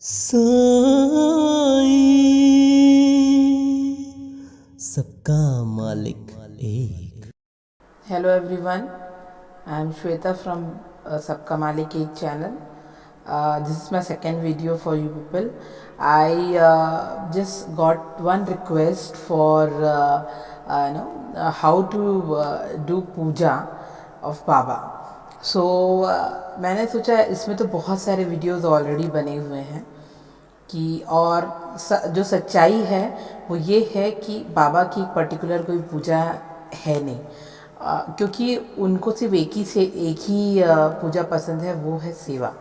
साईं, सबका मालिक एक। Hello everyone, I am Shweta from Sabka Malik Ek channel. This is my second video for you people. I just got one request for how to do puja of Baba. So मैंने सोचा इसमें तो बहुत सारे videos already बने हुए हैं कि और जो सच्चाई है वो ये है कि बाबा की एक पर्टिकुलर कोई पूजा है नहीं, क्योंकि उनको सिर्फ एक ही पूजा पसंद है, वो है सेवा।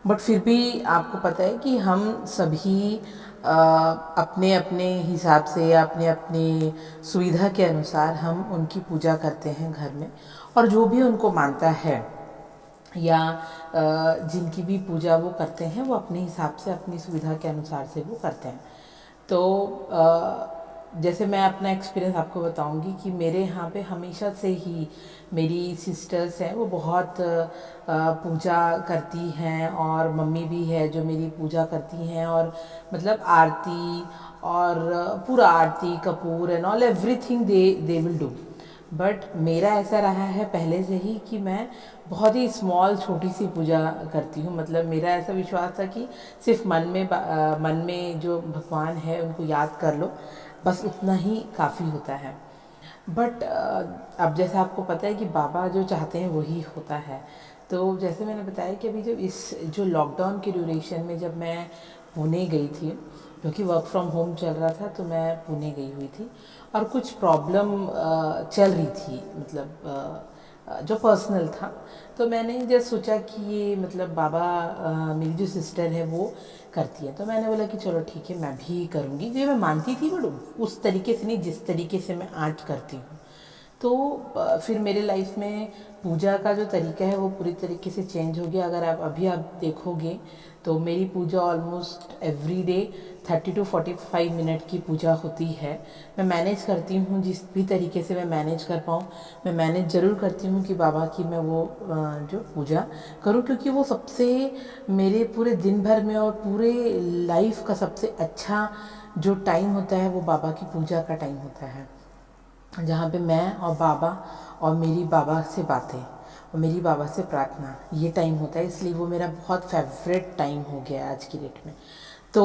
बट फिर भी आपको पता है कि हम सभी अपने अपने हिसाब से या अपने अपने सुविधा के अनुसार हम उनकी पूजा करते हैं घर में, और जो भी उनको मानता है या जिनकी भी पूजा वो करते हैं वो अपने हिसाब से अपनी सुविधा के अनुसार से वो करते हैं। तो जैसे मैं अपना एक्सपीरियंस आपको बताऊंगी कि मेरे यहाँ पे हमेशा से ही मेरी सिस्टर्स हैं वो बहुत पूजा करती हैं, और मम्मी भी है जो मेरी पूजा करती हैं, और मतलब आरती और पूरा आरती कपूर and all everything they will do. But मेरा ऐसा रहा है पहले से ही कि मैं बहुत ही स्मॉल छोटी सी पूजा करती हूँ। मतलब मेरा ऐसा विश्वास था कि सिर्फ मन में जो भगवान है उनको याद कर लो, बस उतना ही काफ़ी होता है। बट अब जैसे आपको पता है कि बाबा जो चाहते हैं वही होता है। तो जैसे मैंने बताया कि अभी जो लॉकडाउन के ड्यूरेशन में जब मैं पुणे गई थी, क्योंकि वर्क फ्रॉम होम चल रहा था, तो मैं पुणे गई हुई थी और कुछ प्रॉब्लम चल रही थी, मतलब जो पर्सनल था। तो मैंने जस्ट सोचा कि ये मतलब बाबा मेरी जो सिस्टर है वो करती है, तो मैंने बोला कि चलो ठीक है मैं भी करूँगी। जो मैं मानती थी बट उस तरीके से नहीं जिस तरीके से मैं आज करती हूँ। तो फिर मेरे लाइफ में पूजा का जो तरीका है वो पूरी तरीके से चेंज हो गया। अगर आप देखोगे तो मेरी पूजा almost every day 30 to 45 minute की पूजा होती है। मैं मैनेज करती हूँ जिस भी तरीके से मैं मैनेज कर पाऊँ, मैं मैनेज ज़रूर करती हूँ कि बाबा की मैं वो जो पूजा करूँ, क्योंकि वो सबसे मेरे पूरे दिन भर में और पूरे लाइफ का सबसे अच्छा जो टाइम होता है वो बाबा की पूजा का टाइम होता है, जहाँ पे मैं और बाबा और मेरी बाबा से बातें और मेरी बाबा से प्रार्थना, ये टाइम होता है। इसलिए वो मेरा बहुत फेवरेट टाइम हो गया है आज की डेट में। तो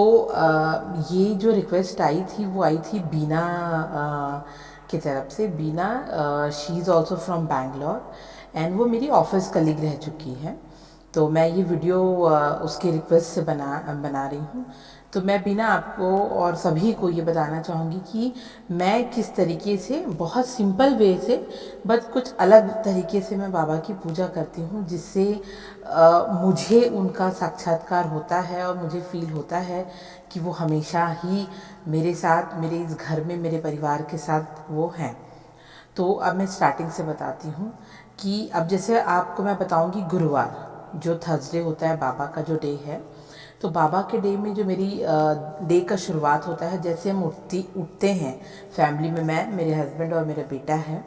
ये जो रिक्वेस्ट आई थी वो आई थी बीना की तरफ से। Bina, she is also from Bangalore and वो मेरी ऑफिस कलीग रह चुकी है। तो मैं ये वीडियो उसके रिक्वेस्ट से बना रही हूँ। तो मैं बिना आपको और सभी को ये बताना चाहूँगी कि मैं किस तरीके से बहुत सिंपल वे से बस कुछ अलग तरीके से मैं बाबा की पूजा करती हूँ, जिससे मुझे उनका साक्षात्कार होता है और मुझे फील होता है कि वो हमेशा ही मेरे साथ, मेरे इस घर में, मेरे परिवार के साथ वो हैं। तो अब मैं स्टार्टिंग से बताती हूँ कि अब जैसे आपको मैं बताऊँगी गुरुवार जो थर्सडे होता है बाबा का जो डे है। तो बाबा के डे में जो मेरी डे का शुरुआत होता है, जैसे हम उठते हैं फैमिली में, मैं, मेरे हस्बैंड और मेरा बेटा है,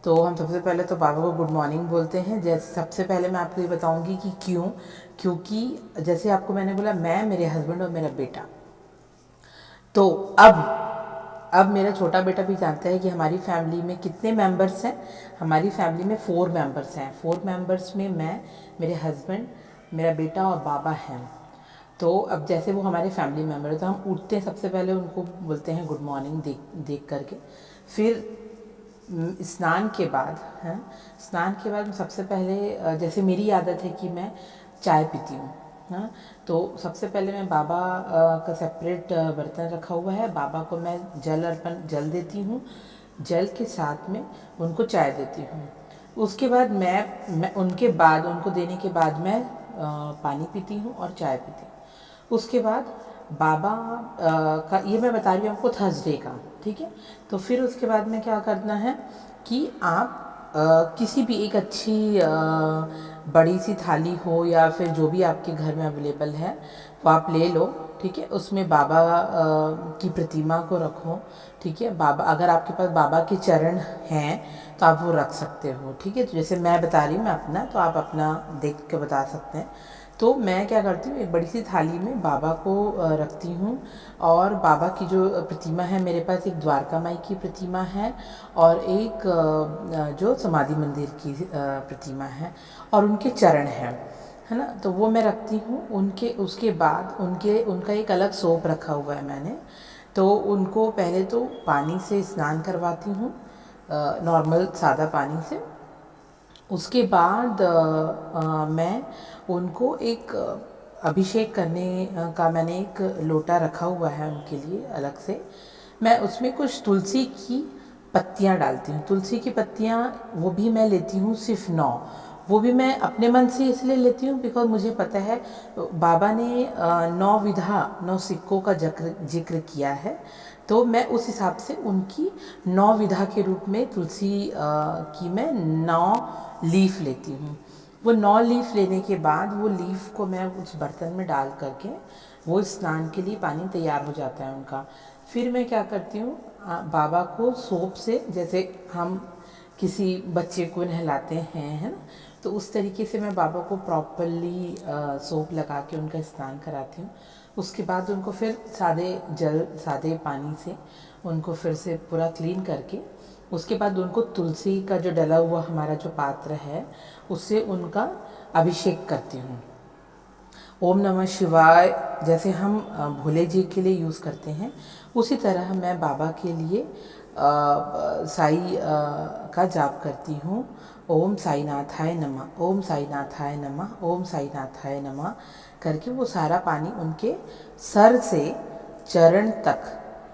तो हम सबसे पहले तो बाबा को गुड मॉर्निंग बोलते हैं। जैसे सबसे पहले मैं आपको ये बताऊंगी कि क्यों, क्योंकि जैसे आपको मैंने बोला मैं, मेरे हस्बैंड और मेरा बेटा। तो अब मेरा छोटा बेटा भी जानता है कि हमारी फैमिली में कितने मेंबर्स हैं। हमारी फैमिली में 4 मेंबर्स हैं। 4 मेंबर्स में मैं, मेरे हस्बैंड, मेरा बेटा और बाबा हैं। तो अब जैसे वो हमारे फैमिली मेम्बर है, तो हम उठते हैं सबसे पहले उनको बोलते हैं गुड मॉर्निंग देख करके। फिर स्नान के बाद, हैं, स्नान के बाद सबसे पहले जैसे मेरी आदत है कि मैं चाय पीती हूँ, हाँ। तो सबसे पहले मैं बाबा का सेपरेट बर्तन रखा हुआ है, बाबा को मैं जल देती हूँ, जल के साथ में उनको चाय देती हूँ। उसके बाद मैं उनके बाद, उनको देने के बाद मैं पानी पीती हूँ और चाय पीती हूँ। उसके बाद बाबा का, ये मैं बता रही हूँ आपको थर्सडे का, ठीक है। तो फिर उसके बाद में क्या करना है कि आप किसी भी एक अच्छी बड़ी सी थाली हो या फिर जो भी आपके घर में अवेलेबल है वो आप ले लो, ठीक है। उसमें बाबा की प्रतिमा को रखो, ठीक है। बाबा, अगर आपके पास बाबा के चरण हैं तो आप वो रख सकते हो, ठीक है। तो जैसे मैं बता रही हूँ मैं अपना, तो आप अपना देख के बता सकते हैं। तो मैं क्या करती हूँ, एक बड़ी सी थाली में बाबा को रखती हूँ, और बाबा की जो प्रतिमा है, मेरे पास एक द्वारका माई की प्रतिमा है और एक जो समाधि मंदिर की प्रतिमा है, और उनके चरण हैं, है ना। तो वो मैं रखती हूँ। उसके बाद उनका एक अलग सोप रखा हुआ है मैंने। तो उनको पहले तो पानी से स्नान करवाती हूँ, नॉर्मल सादा पानी से। उसके बाद मैं उनको एक अभिषेक करने का मैंने एक लोटा रखा हुआ है उनके लिए अलग से। मैं उसमें कुछ तुलसी की पत्तियाँ डालती हूँ। तुलसी की पत्तियाँ वो भी मैं लेती हूँ सिर्फ 9। वो भी मैं अपने मन से इसलिए लेती हूँ बिकॉज मुझे पता है बाबा ने 9 विधा 9 सिक्कों का जिक्र किया है। तो मैं उस हिसाब से उनकी 9 विधा के रूप में तुलसी की मैं 9 लीफ लेती हूँ। वो 9 लीफ लेने के बाद वो लीफ को मैं उस बर्तन में डाल करके, वो स्नान के लिए पानी तैयार हो जाता है उनका। फिर मैं क्या करती हूँ, बाबा को सोप से, जैसे हम किसी बच्चे को नहलाते हैं, है ना, तो उस तरीके से मैं बाबा को प्रॉपरली सोप लगा के उनका स्नान कराती हूँ। उसके बाद उनको फिर सादे पानी से उनको फिर से पूरा क्लीन करके, उसके बाद उनको तुलसी का जो डला हुआ हमारा जो पात्र है उससे उनका अभिषेक करती हूँ। ओम नमः शिवाय जैसे हम भोले जी के लिए यूज़ करते हैं, उसी तरह मैं बाबा के लिए साई का जाप करती हूँ। ओम साईनाथाय नमः, ओम साईनाथाय नमः, ओम साईनाथाय नमः करके वो सारा पानी उनके सर से चरण तक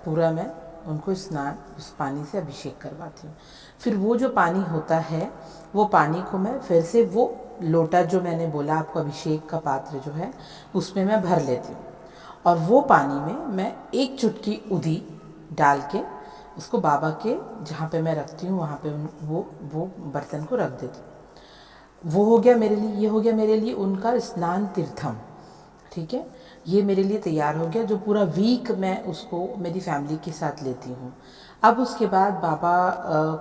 पूरा मैं उनको स्नान उस पानी से अभिषेक करवाती हूँ। फिर वो जो पानी होता है, वो पानी को मैं फिर से वो लोटा जो मैंने बोला आपको अभिषेक का पात्र जो है उसमें मैं भर लेती हूँ, और वो पानी में मैं एक चुटकी उदी डाल के उसको बाबा के जहाँ पे मैं रखती हूँ वहाँ पे वो बर्तन को रख देती हूँ। वो हो गया मेरे लिए, ये हो गया मेरे लिए उनका स्नान तीर्थम। ठीक है, ये मेरे लिए तैयार हो गया, जो पूरा वीक मैं उसको मेरी फैमिली के साथ लेती हूँ। अब उसके बाद बाबा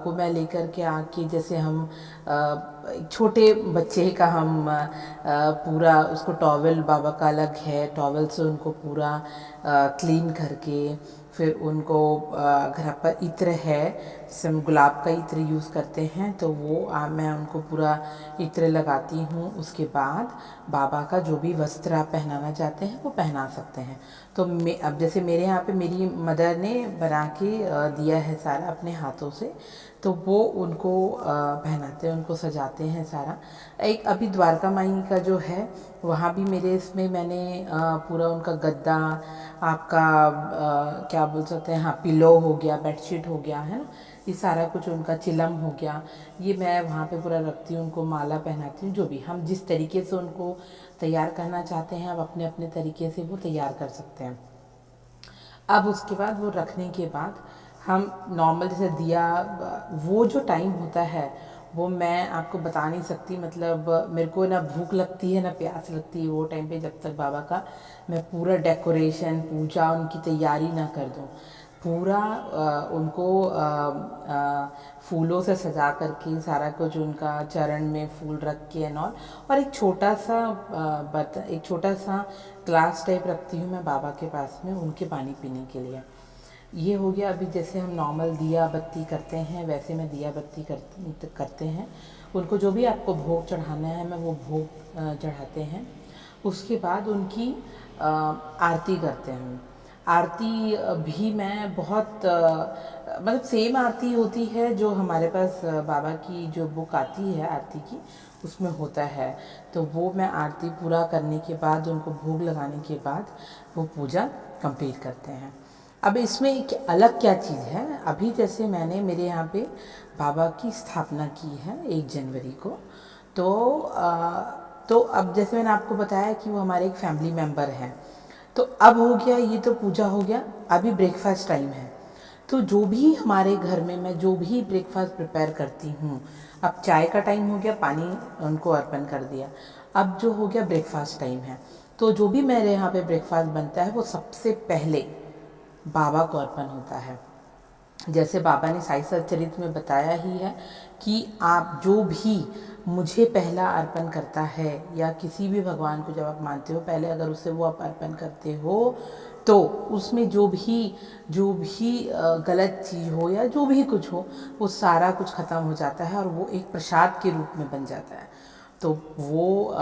को मैं लेकर के आके, जैसे हम छोटे बच्चे का हम पूरा उसको टॉवल, बाबा का अलग है, टॉवल से उनको पूरा क्लीन करके, फिर उनको घर पर इत्र है, जैसे हम गुलाब का इत्र यूज़ करते हैं, तो वो मैं उनको पूरा इत्र लगाती हूँ। उसके बाद बाबा का जो भी वस्त्र आप पहनाना चाहते हैं वो पहना सकते हैं। तो अब जैसे मेरे यहाँ पे मेरी मदर ने बना के दिया है सारा अपने हाथों से, तो वो उनको पहनाते हैं, उनको सजाते हैं सारा। एक अभी द्वारका माई का जो है वहाँ भी मेरे इसमें मैंने पूरा उनका गद्दा, आपका क्या बोल सकते हैं, हाँ, पिलो हो गया, बेडशीट हो गया, है ना, ये सारा कुछ उनका चिलम हो गया, ये मैं वहाँ पे पूरा रखती हूँ, उनको माला पहनाती हूँ। जो भी हम जिस तरीके से उनको तैयार करना चाहते हैं, आप अपने अपने तरीके से वो तैयार कर सकते हैं। अब उसके बाद वो रखने के बाद हम नॉर्मल जैसे दिया, वो जो टाइम होता है वो मैं आपको बता नहीं सकती। मतलब मेरे को ना भूख लगती है ना प्यास लगती है वो टाइम पे, जब तक बाबा का मैं पूरा डेकोरेशन, पूजा, उनकी तैयारी ना कर दूँ। पूरा उनको फूलों से सजा करके सारा कुछ, उनका चरण में फूल रख के एंड ऑल, और एक छोटा सा बर्तन, एक छोटा सा ग्लास टाइप रखती हूँ मैं बाबा के पास में उनके पानी पीने के लिए। ये हो गया। अभी जैसे हम नॉर्मल दिया बत्ती करते हैं वैसे मैं दिया बत्ती करते हैं। उनको जो भी आपको भोग चढ़ाना है मैं वो भोग चढ़ाते हैं। उसके बाद उनकी आरती करते हैं। आरती भी मैं बहुत मतलब सेम आरती होती है जो हमारे पास बाबा की जो बुक आती है आरती की, उसमें होता है। तो वो मैं आरती पूरा करने के बाद, उनको भोग लगाने के बाद वो पूजा कंप्लीट करते हैं। अब इसमें एक अलग क्या चीज़ है, अभी जैसे मैंने मेरे यहाँ पे बाबा की स्थापना की है 1 जनवरी को, तो अब जैसे मैंने आपको बताया कि वो हमारे एक फैमिली मेम्बर हैं, तो अब हो गया, ये तो पूजा हो गया। अभी ब्रेकफास्ट टाइम है, तो जो भी हमारे घर में मैं जो भी ब्रेकफास्ट प्रिपेयर करती हूँ, अब चाय का टाइम हो गया, पानी उनको अर्पण कर दिया, अब जो हो गया ब्रेकफास्ट टाइम है, तो जो भी मेरे यहाँ पे ब्रेकफास्ट बनता है वो सबसे पहले बाबा को अर्पण होता है। जैसे बाबा ने साई सच्चरित्र में बताया ही है कि आप जो भी मुझे पहला अर्पण करता है, या किसी भी भगवान को जब आप मानते हो पहले अगर उससे वो आप अर्पण करते हो तो उसमें जो भी गलत चीज़ हो या जो भी कुछ हो वो सारा कुछ ख़त्म हो जाता है और वो एक प्रसाद के रूप में बन जाता है। तो वो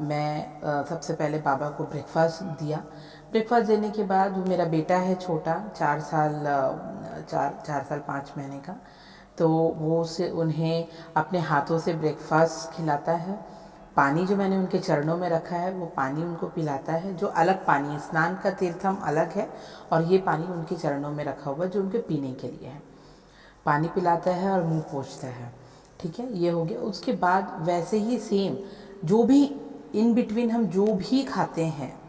मैं सबसे पहले बाबा को ब्रेकफास्ट दिया। ब्रेकफास्ट देने के बाद वो मेरा बेटा है छोटा, 4 साल 5 महीने का, तो वो से उन्हें अपने हाथों से ब्रेकफास्ट खिलाता है। पानी जो मैंने उनके चरणों में रखा है वो पानी उनको पिलाता है, जो अलग पानी है, स्नान का तीर्थम अलग है और ये पानी उनके चरणों में रखा हुआ है जो उनके पीने के लिए है। पानी पिलाता है और मुंह पोंछता है, ठीक है, ये हो गया। उसके बाद वैसे ही सेम जो भी इन बिटवीन हम जो भी खाते हैं,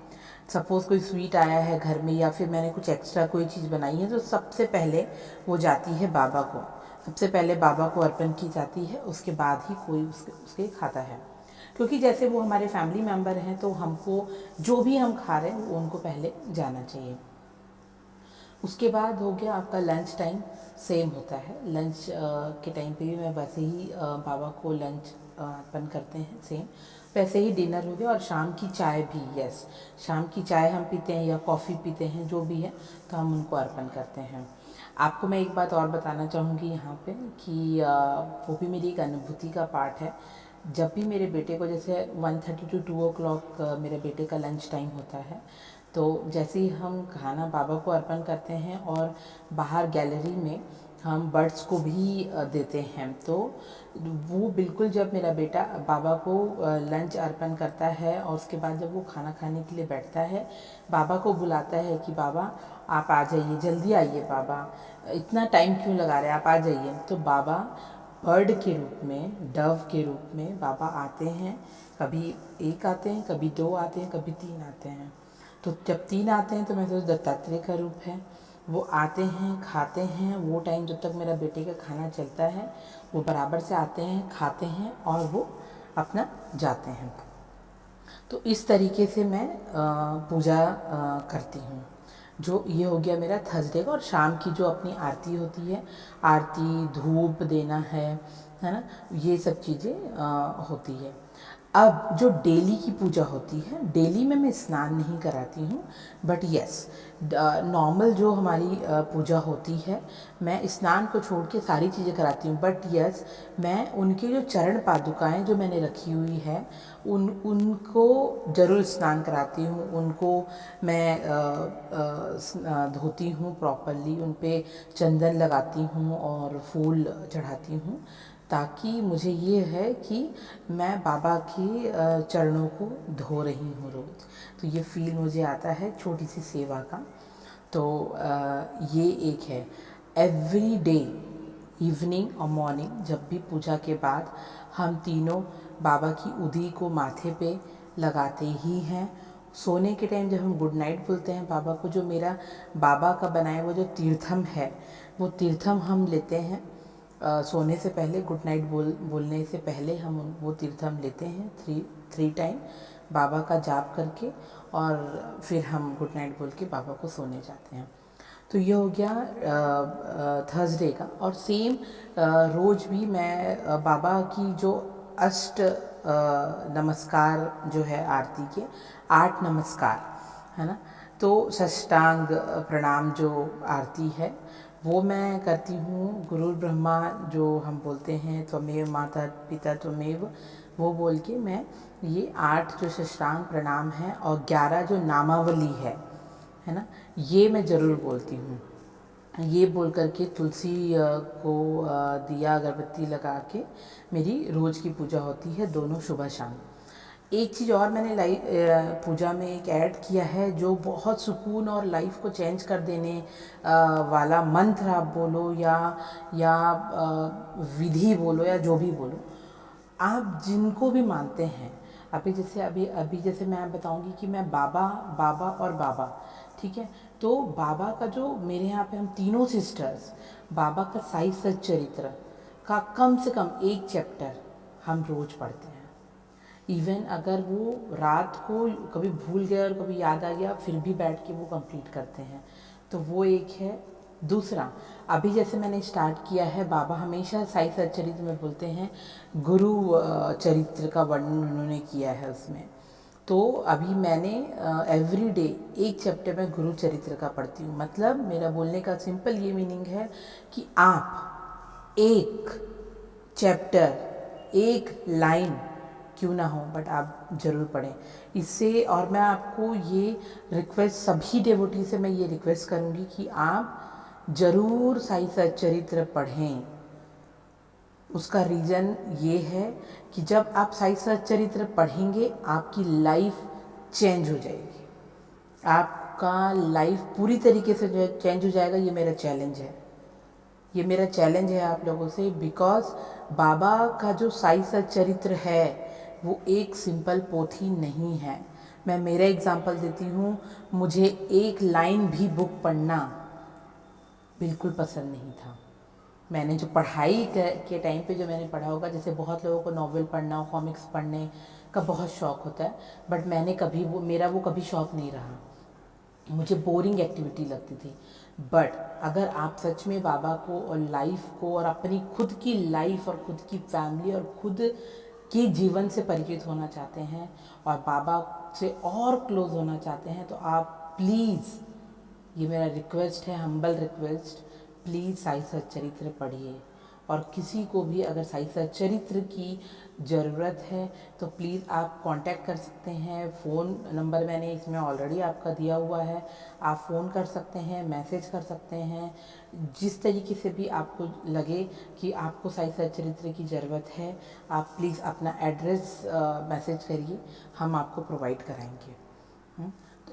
सपोज़ कोई स्वीट आया है घर में या फिर मैंने कुछ एक्स्ट्रा कोई चीज़ बनाई है तो सबसे पहले वो जाती है बाबा को, सबसे पहले बाबा को अर्पण की जाती है, उसके बाद ही कोई उसके खाता है। क्योंकि जैसे वो हमारे फैमिली मेम्बर हैं तो हमको जो भी हम खा रहे हैं वो उनको पहले जाना चाहिए। उसके बाद हो गया आपका लंच टाइम, सेम होता है। लंच के टाइम पे भी मैं वैसे ही बाबा को लंच अर्पण करते हैं, सेम वैसे ही डिनर हो गया। और शाम की चाय भी, यस, शाम की चाय हम पीते हैं या कॉफ़ी पीते हैं, जो भी है, तो हम उनको अर्पण करते हैं। आपको मैं एक बात और बताना चाहूँगी यहाँ पे कि वो भी मेरी एक अनुभूति का पार्ट है। जब भी मेरे बेटे को, जैसे 1:30 to 2 o'clock मेरे बेटे का लंच टाइम होता है, तो जैसे ही हम खाना बाबा को अर्पण करते हैं और बाहर गैलरी में हम बर्ड्स को भी देते हैं, तो वो बिल्कुल जब मेरा बेटा बाबा को लंच अर्पण करता है और उसके बाद जब वो खाना खाने के लिए बैठता है, बाबा को बुलाता है कि बाबा आप आ जाइए, जल्दी आइए बाबा, इतना टाइम क्यों लगा रहे हैं, आप आ जाइए। तो बाबा बर्ड के रूप में, डव के रूप में बाबा आते हैं। कभी एक आते हैं, कभी 2 आते हैं, कभी 3 आते हैं। तो जब 3 आते हैं तो मैं सोच दत्तात्रेय का रूप है, वो आते हैं, खाते हैं। वो टाइम जब तक मेरा बेटे का खाना चलता है वो बराबर से आते हैं, खाते हैं और वो अपना जाते हैं। तो इस तरीके से मैं पूजा करती हूँ। जो ये हो गया मेरा थर्सडे का। और शाम की जो अपनी आरती होती है, आरती, धूप देना है ना, ये सब चीज़ें होती है। अब जो डेली की पूजा होती है, डेली में मैं स्नान नहीं कराती हूँ, बट यस, नॉर्मल जो हमारी पूजा होती है, मैं स्नान को छोड़ के सारी चीज़ें कराती हूँ। बट यस, मैं उनके जो चरण पादुकाएं जो मैंने रखी हुई है उनको ज़रूर स्नान कराती हूँ। उनको मैं धोती हूँ प्रॉपरली, उन पे चंदन लगाती हूँ और फूल चढ़ाती हूँ, ताकि मुझे ये है कि मैं बाबा के चरणों को धो रही हूँ रोज़। तो ये फील मुझे आता है छोटी सी सेवा का। तो ये एक है। एवरी डे इवनिंग और मॉर्निंग, जब भी पूजा के बाद हम तीनों बाबा की उदी को माथे पे लगाते ही हैं। सोने के टाइम जब हम गुड नाइट बोलते हैं बाबा को, जो मेरा बाबा का बनाया वो जो तीर्थम है, वो तीर्थम हम लेते हैं। सोने से पहले गुड नाइट बोलने से पहले हम वो तीर्थम लेते हैं, थ्री टाइम बाबा का जाप करके, और फिर हम गुड नाइट बोल के बाबा को सोने जाते हैं। तो ये हो गया थर्सडे का। और सेम रोज़ भी मैं बाबा की जो अष्ट नमस्कार जो है आरती के 8 नमस्कार है ना, तो षष्टांग प्रणाम जो आरती है वो मैं करती हूँ। गुरु ब्रह्मा जो हम बोलते हैं, त्वमेव माता पिता त्वमेव, वो बोल के मैं ये 8 जो षष्टांग प्रणाम है और 11 जो नामावली है ना, ये मैं ज़रूर बोलती हूँ। ये बोल करके तुलसी को दिया अगरबत्ती लगा के मेरी रोज़ की पूजा होती है, दोनों सुबह शाम। एक चीज़ और मैंने पूजा में एक ऐड किया है जो बहुत सुकून और लाइफ को चेंज कर देने वाला मंत्र आप बोलो या विधि बोलो या जो भी बोलो, आप जिनको भी मानते हैं। अभी जैसे मैं बताऊंगी कि मैं बाबा और बाबा, ठीक है, तो बाबा का जो मेरे यहाँ पे हम तीनों सिस्टर्स बाबा का साई सच्चरित्र का कम से कम एक चैप्टर हम रोज़ पढ़ते हैं। इवन अगर वो रात को कभी भूल गए और कभी याद आ गया, फिर भी बैठ के वो कंप्लीट करते हैं। तो वो एक है दूसरा, अभी जैसे मैंने स्टार्ट किया है, बाबा हमेशा साई सच्चरित्र में बोलते हैं, गुरु चरित्र का वर्णन उन्होंने किया है उसमें। तो अभी मैंने एवरी डे एक चैप्टर में गुरु चरित्र का पढ़ती हूँ। मतलब मेरा बोलने का सिंपल ये मीनिंग है कि आप एक चैप्टर, एक लाइन क्यों ना हो, बट आप ज़रूर पढ़ें इससे। और मैं आपको ये रिक्वेस्ट, सभी डिवोटी से मैं ये रिक्वेस्ट करूँगी कि आप ज़रूर साई सच्चरित्र पढ़ें। उसका रीज़न ये है कि जब आप साई सच्चरित्र पढ़ेंगे आपकी लाइफ चेंज हो जाएगी, आपका लाइफ पूरी तरीके से जो है चेंज हो जाएगा। ये मेरा चैलेंज है, ये मेरा चैलेंज है आप लोगों से। बिकॉज बाबा का जो साई सच्चरित्र है वो एक सिंपल पोथी नहीं है। मैं मेरा एग्जांपल देती हूँ, मुझे एक लाइन भी बुक पढ़ना बिल्कुल पसंद नहीं था। मैंने जो पढ़ाई के टाइम पे जो मैंने पढ़ा होगा, जैसे बहुत लोगों को नॉवेल पढ़ना, कॉमिक्स पढ़ने का बहुत शौक़ होता है, बट मैंने कभी मेरा वो कभी शौक़ नहीं रहा। मुझे बोरिंग एक्टिविटी लगती थी। बट अगर आप सच में बाबा को और लाइफ को और अपनी खुद की लाइफ और खुद की फैमिली और खुद के जीवन से परिचित होना चाहते हैं और बाबा से और क्लोज होना चाहते हैं, तो आप प्लीज़, ये मेरा रिक्वेस्ट है, हम्बल रिक्वेस्ट, प्लीज़ साई सच्चरित्र पढ़िए। और किसी को भी अगर साई सच्चरित्र की ज़रूरत है तो प्लीज़ आप कांटेक्ट कर सकते हैं। फ़ोन नंबर मैंने इसमें ऑलरेडी आपका दिया हुआ है, आप फ़ोन कर सकते हैं, मैसेज कर सकते हैं, जिस तरीके से भी आपको लगे कि आपको साई सच्चरित्र की ज़रूरत है। आप प्लीज़ अपना एड्रेस मैसेज करिए, हम आपको प्रोवाइड कराएंगे।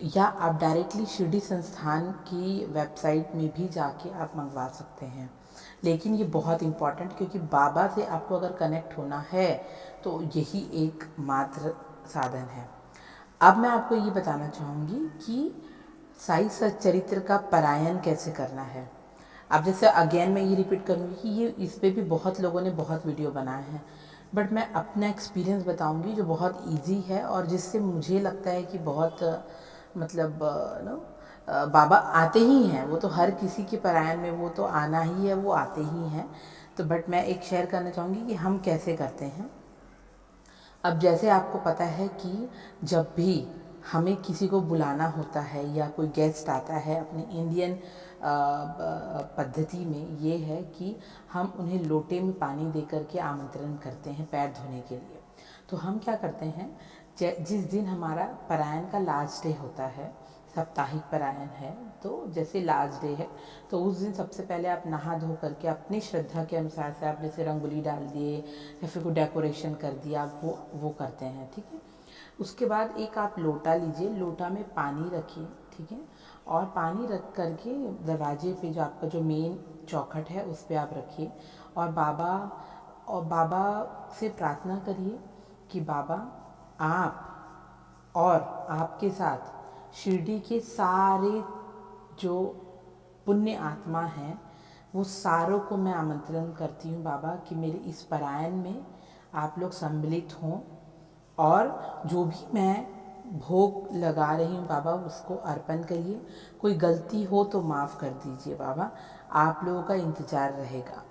या आप डायरेक्टली शिरडी संस्थान की वेबसाइट में भी जाके आप मंगवा सकते हैं। लेकिन ये बहुत इम्पॉर्टेंट, क्योंकि बाबा से आपको अगर कनेक्ट होना है तो यही एक मात्र साधन है। अब मैं आपको ये बताना चाहूँगी कि साई सच्चरित्र का पारायण कैसे करना है। अब जैसे अगेन मैं ये रिपीट करूँगी कि ये इस पे भी बहुत लोगों ने बहुत वीडियो बनाए हैं, बट मैं अपना एक्सपीरियंस बताऊँगी जो बहुत ईजी है और जिससे मुझे लगता है कि बहुत मतलब बाबा आते ही हैं। वो तो हर किसी के पारायण में वो तो आना ही है, वो आते ही हैं। तो बट मैं एक शेयर करना चाहूँगी कि हम कैसे करते हैं। अब जैसे आपको पता है कि जब भी हमें किसी को बुलाना होता है या कोई गेस्ट आता है, अपनी इंडियन पद्धति में ये है कि हम उन्हें लोटे में पानी दे करके आमंत्रण करते हैं पैर धोने के लिए। तो हम क्या करते हैं, जिस दिन हमारा पारायण का लास्ट डे होता है, साप्ताहिक पारायण है, तो जैसे लास्ट डे है तो उस दिन सबसे पहले आप नहा धो करके अपनी श्रद्धा के अनुसार से आप जैसे रंगोली डाल दिए या फिर कोई डेकोरेशन कर दिया, आप वो करते हैं, ठीक है। उसके बाद एक आप लोटा लीजिए, लोटा में पानी रखिए, ठीक है, और पानी रख करके दरवाजे पे जो आपका जो मेन चौखट है उस पर आप रखिए और बाबा से प्रार्थना करिए कि बाबा आप और आपके साथ शिरडी के सारे जो पुण्य आत्मा हैं वो सारों को मैं आमंत्रण करती हूँ बाबा कि मेरे इस पारायण में आप लोग सम्मिलित हों और जो भी मैं भोग लगा रही हूँ बाबा उसको अर्पण करिए। कोई गलती हो तो माफ़ कर दीजिए बाबा, आप लोगों का इंतज़ार रहेगा।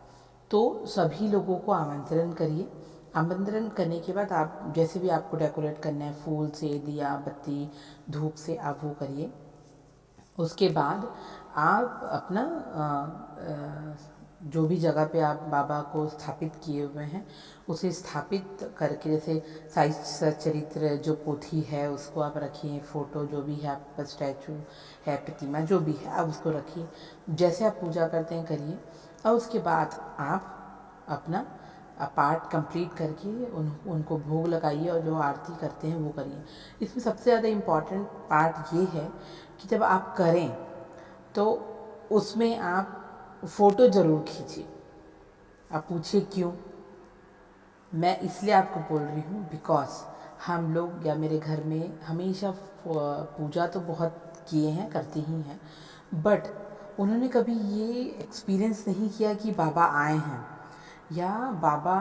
तो सभी लोगों को आमंत्रण करिए। आमंत्रण करने के बाद आप जैसे भी आपको डेकोरेट करना है, फूल से, दिया बत्ती, धूप से, आप वो करिए। उसके बाद आप अपना जो भी जगह पे आप बाबा को स्थापित किए हुए हैं उसे स्थापित करके, जैसे साई सच्चरित्र जो पोथी है उसको आप रखिए, फ़ोटो जो भी है आपके पास, स्टैचू है, प्रतिमा जो भी है, आप उसको रखिए। जैसे आप पूजा करते हैं करिए और उसके बाद आप अपना पार्ट कंप्लीट करके उनको भोग लगाइए और जो आरती करते हैं वो करिए। इसमें सबसे ज़्यादा इम्पॉर्टेंट पार्ट ये है कि जब आप करें तो उसमें आप फ़ोटो ज़रूर खींचिए। आप पूछिए क्यों? मैं इसलिए आपको बोल रही हूँ बिकॉज हम लोग या मेरे घर में हमेशा पूजा तो बहुत किए हैं, करते ही हैं, बट उन्होंने कभी ये एक्सपीरियंस नहीं किया कि बाबा आए हैं या बाबा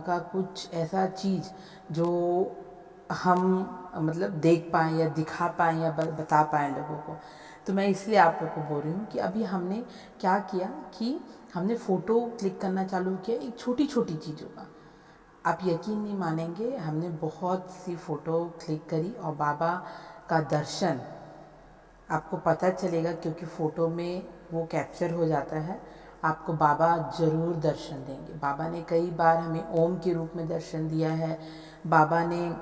का कुछ ऐसा चीज़ जो हम मतलब देख पाएँ या दिखा पाएँ या बता पाएँ लोगों को। तो मैं इसलिए आप लोग को बोल रही हूँ कि अभी हमने क्या किया कि हमने फ़ोटो क्लिक करना चालू किया एक छोटी-छोटी चीज़ों का। आप यकीन नहीं मानेंगे, हमने बहुत सी फ़ोटो क्लिक करी और बाबा का दर्शन आपको पता चलेगा, क्योंकि फ़ोटो में वो कैप्चर हो जाता है। आपको बाबा ज़रूर दर्शन देंगे। बाबा ने कई बार हमें ओम के रूप में दर्शन दिया है। बाबा ने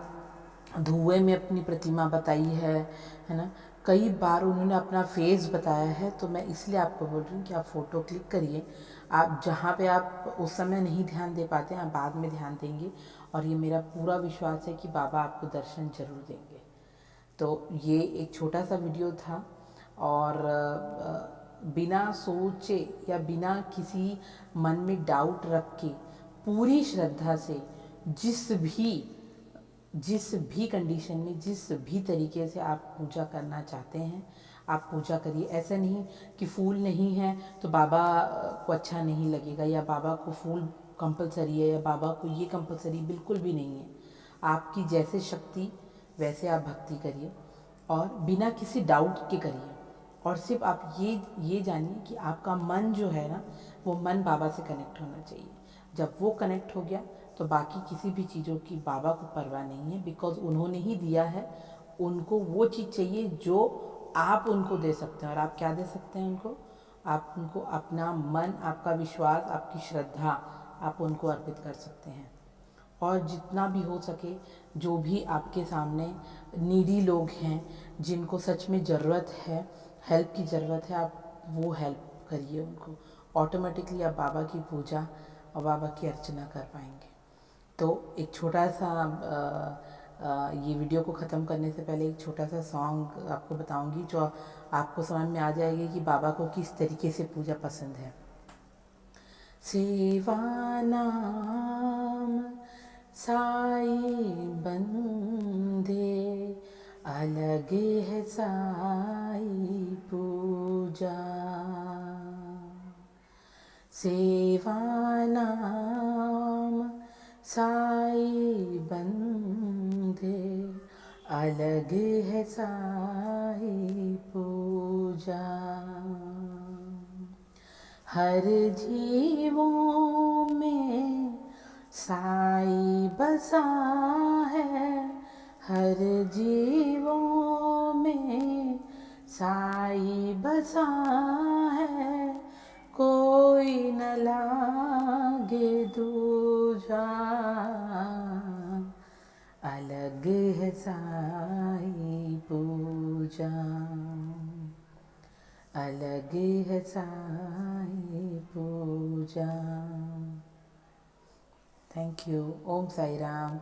धुएं में अपनी प्रतिमा बताई है ना। कई बार उन्होंने अपना फेस बताया है। तो मैं इसलिए आपको बोल रही हूँ कि आप फ़ोटो क्लिक करिए। आप जहाँ पे आप उस समय नहीं ध्यान दे पाते हैं, आप बाद में ध्यान देंगे, और ये मेरा पूरा विश्वास है कि बाबा आपको दर्शन ज़रूर देंगे। तो ये एक छोटा सा वीडियो था, और बिना सोचे या बिना किसी मन में डाउट रख के पूरी श्रद्धा से जिस भी कंडीशन में, जिस भी तरीके से आप पूजा करना चाहते हैं आप पूजा करिए। ऐसा नहीं कि फूल नहीं है तो बाबा को अच्छा नहीं लगेगा, या बाबा को फूल कंपलसरी है, या बाबा को ये कंपलसरी, बिल्कुल भी नहीं है। आपकी जैसे शक्ति वैसे आप भक्ति करिए, और बिना किसी डाउट के करिए। और सिर्फ आप ये जानिए कि आपका मन जो है ना, वो मन बाबा से कनेक्ट होना चाहिए। जब वो कनेक्ट हो गया तो बाकी किसी भी चीज़ों की बाबा को परवाह नहीं है, बिकॉज़ उन्होंने ही दिया है। उनको वो चीज़ चाहिए जो आप उनको दे सकते हैं। और आप क्या दे सकते हैं उनको? आप उनको अपना मन, आपका विश्वास, आपकी श्रद्धा आप उनको अर्पित कर सकते हैं। और जितना भी हो सके, जो भी आपके सामने नीडी लोग हैं, जिनको सच में ज़रूरत है, हेल्प की ज़रूरत है, आप वो हेल्प करिए उनको। ऑटोमेटिकली आप बाबा की पूजा और बाबा की अर्चना कर पाएंगे। तो एक छोटा सा ये वीडियो को ख़त्म करने से पहले एक छोटा सा सॉन्ग आपको बताऊंगी, जो आपको समझ में आ जाएगी कि बाबा को किस तरीके से पूजा पसंद है। सेवा नाम साई बंदे, अलग है साई पूजा। सेवा नाम साई बंदे, अलग है साई पूजा। हर जीवों में साई बसा है, हर जीवों में साई बसा है, कोई न लागे दूजा, अलग है साई पूजा, अलग है साई पूजा। Thank you. ओम साई राम।